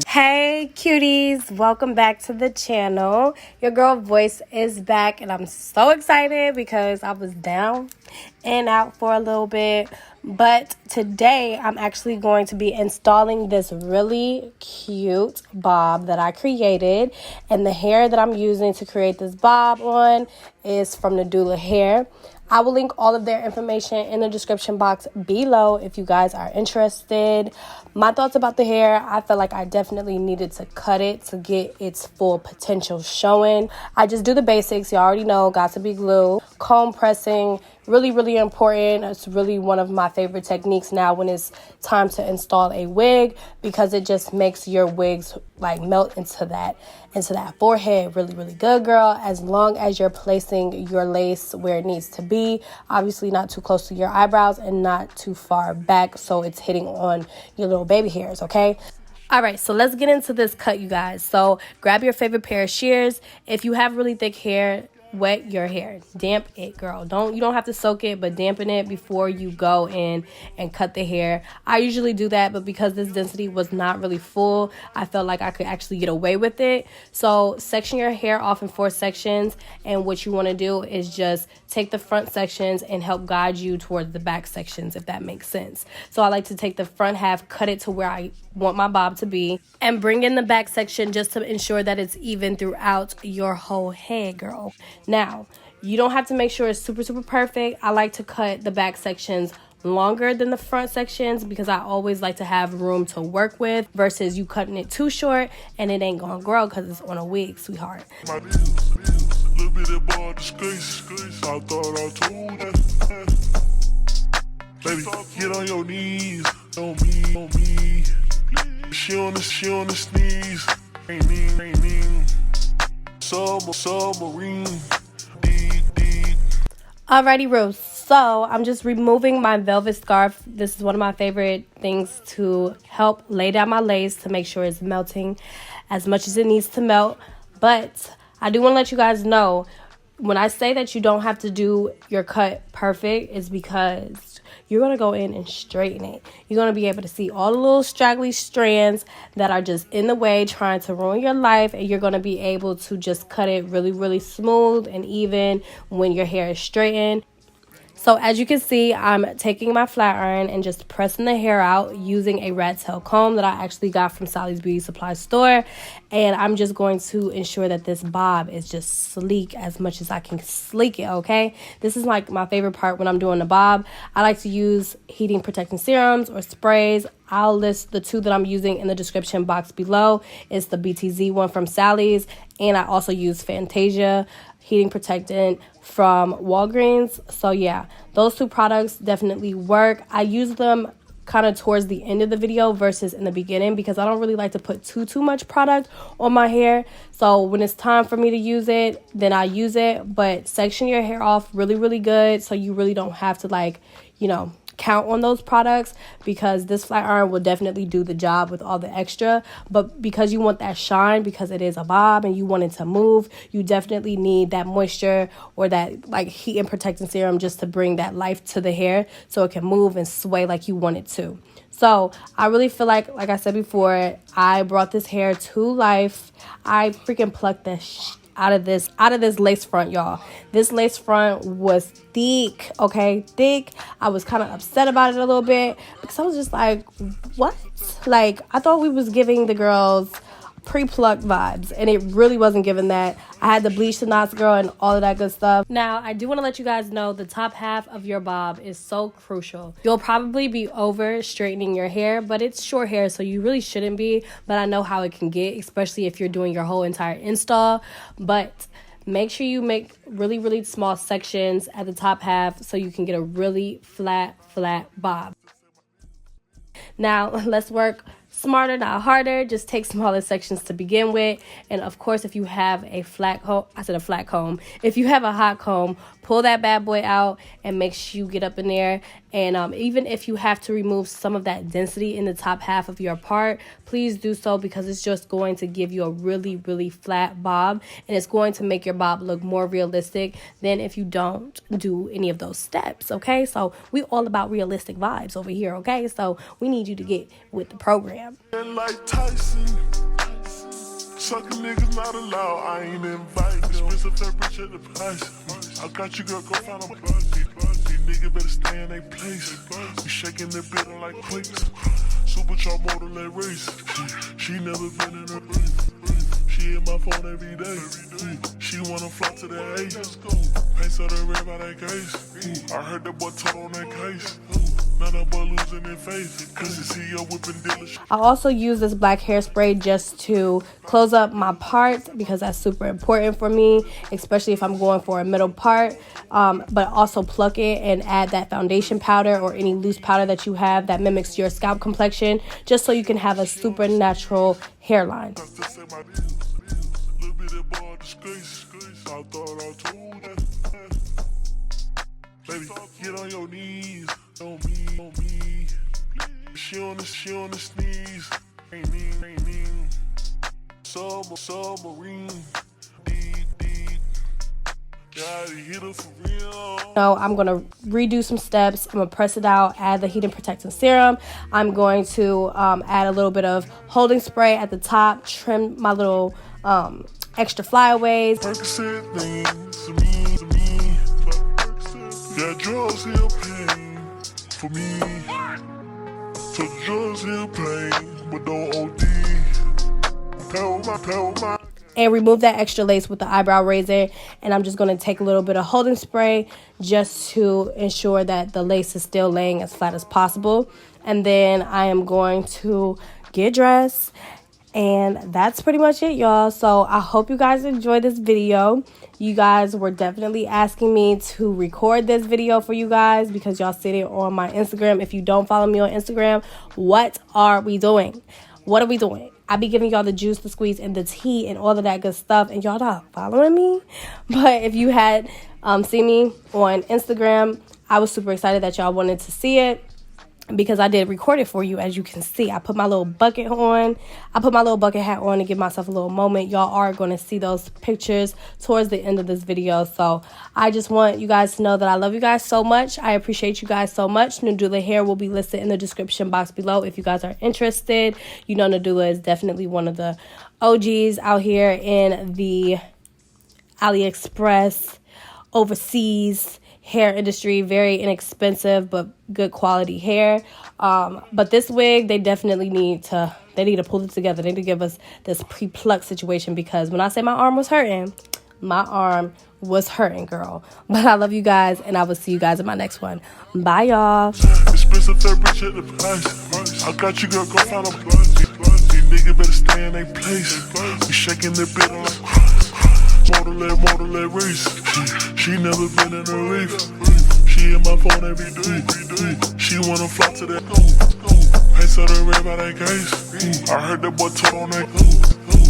Hey cuties, welcome back to the channel. Your girl voice is back and I'm so excited because I was down and out for a little bit, but today I'm actually going to be installing this really cute bob that I created, and the hair that I'm using to create this bob on is from NADULA hair. I will link all of their information in the description box below if you guys are interested. My thoughts about the hair: I felt like I definitely needed to cut it to get its full potential showing. I just do the basics. You already know, got to be glue, comb pressing, really important. It's really one of my favorite techniques now when it's time to install a wig, because it just makes your wigs like melt into that forehead really good, girl. As long as you're placing your lace where it needs to be, obviously not too close to your eyebrows and not too far back so it's hitting on your little baby hairs, okay? All right, so let's get into this cut, you guys. So grab your favorite pair of shears. If you have really thick hair, wet your hair, damp it, girl. You don't have to soak it, but dampen it before you go in and cut the hair. I usually do that, but because this density was not really full, I felt like I could actually get away with it. So section your hair off in 4 sections, and what you want to do is just take the front sections and help guide you towards the back sections, if that makes sense. So I like to take the front half, cut it to where I want my bob to be, and bring in the back section just to ensure that it's even throughout your whole head, girl. Now, you don't have to make sure it's super perfect. I like to cut the back sections longer than the front sections because I always like to have room to work with, versus you cutting it too short and it ain't gonna grow because it's on a wig, sweetheart. Baby, get on your knees, on me. She on the sneeze. Ain't mean. Submarine. Deep. Alrighty, Rose. So I'm just removing my velvet scarf. This is one of my favorite things to help lay down my lace to make sure it's melting as much as it needs to melt. But I do want to let you guys know, when I say that you don't have to do your cut perfect, is because you're going to go in and straighten it. You're going to be able to see all the little straggly strands that are just in the way trying to ruin your life, and you're going to be able to just cut it really smooth and even when your hair is straightened. So as you can see, I'm taking my flat iron and just pressing the hair out using a rat tail comb that I actually got from Sally's Beauty Supply store. And I'm just going to ensure that this bob is just sleek as much as I can sleek it, okay? This is like my favorite part when I'm doing the bob. I like to use heating protecting serums or sprays. I'll list the 2 that I'm using in the description box below. It's the BTZ one from Sally's, and I also use Fantasia heating protectant from Walgreens. So yeah, those 2 products definitely work. I use them kind of towards the end of the video versus in the beginning because I don't really like to put too much product on my hair. So when it's time for me to use it, then I use it. But section your hair off really good so you really don't have to, like, you know, count on those products, because this flat iron will definitely do the job with all the extra. But because you want that shine, because it is a bob and you want it to move, you definitely need that moisture or that like heat and protecting serum just to bring that life to the hair so it can move and sway like you want it to. So I really feel like I said before, I brought this hair to life. I freaking plucked the out of this lace front, y'all. This lace front was thick, okay? Thick. I was kind of upset about it a little bit because I was just like, what? Like, I thought we was giving the girls pre-plucked vibes, and it really wasn't giving that. I had to bleach the knots, girl, and all of that good stuff. Now, I do want to let you guys know the top half of your bob is so crucial. You'll probably be over straightening your hair, but it's short hair, so you really shouldn't be. But I know how it can get, especially if you're doing your whole entire install. But make sure you make really small sections at the top half so you can get a really flat bob. Now, let's work smarter, not harder. Just take smaller sections to begin with. And of course, if you have a if you have a hot comb, pull that bad boy out and make sure you get up in there. And even if you have to remove some of that density in the top half of your part, please do so, because it's just going to give you a really flat bob, and it's going to make your bob look more realistic than if you don't do any of those steps. Okay, so we all about realistic vibes over here. Okay, so we need you to get with the program. Instagram. Like Tyson, sucking niggas not allowed. I ain't invited. Expensive fabric at the price. I got you, girl. Go find a buzz. These niggas better stay in their place. We shaking the building like quakes. Supercharged motor let race. She never been in a race. She hit my phone every day. She wanna fly to the A. Paints of the red by that case. I heard that boy told on that case. None of boy losing their faith. Cause you see your whipping dealer. I also use this black hairspray just to close up my parts because that's super important for me, especially if I'm going for a middle part. But also pluck it and add that foundation powder or any loose powder that you have that mimics your scalp complexion, just so you can have a super natural hairline. Baby, get on your knees, on me. She on the sneeze, ain't mean. Submarine, deep. Gotta hit her for real. So I'm going to redo some steps. I'm going to press it out, add the heat and protectant serum. I'm going to add a little bit of holding spray at the top, trim my little extra flyaways. Percocet things to me. Yeah, drugs heal pain for me. So drugs heal pain, but don't OD. Tell my. And remove that extra lace with the eyebrow razor. And I'm just going to take a little bit of holding spray just to ensure that the lace is still laying as flat as possible. And then I am going to get dressed. And that's pretty much it, y'all. So I hope you guys enjoyed this video. You guys were definitely asking me to record this video for you guys because y'all see it on my Instagram. If you don't follow me on Instagram, what are we doing? What are we doing? I be giving y'all the juice, the squeeze, and the tea and all of that good stuff. And y'all not following me. But if you had seen me on Instagram, I was super excited that y'all wanted to see it. Because I did record it for you, as you can see. I put my little bucket on. I put my little bucket hat on to give myself a little moment. Y'all are going to see those pictures towards the end of this video. So I just want you guys to know that I love you guys so much. I appreciate you guys so much. Nadula hair will be listed in the description box below if you guys are interested. You know, Nadula is definitely one of the OGs out here in the AliExpress, overseas hair industry. Very inexpensive but good quality hair. But this wig, they definitely need to pull it together. They need to give us this pre-pluck situation, because when I say my arm was hurting, girl. But I love you guys, and I will see you guys in my next one. Bye, y'all. Expensive fabric at the price. I got you, girl. Go find a buzz. These niggas better stay in their place. We shaking the building like motor let race. She never been in a race. She hit my phone every day. She wanna fly to that. Paints of the red by that case. I heard that boy told on that.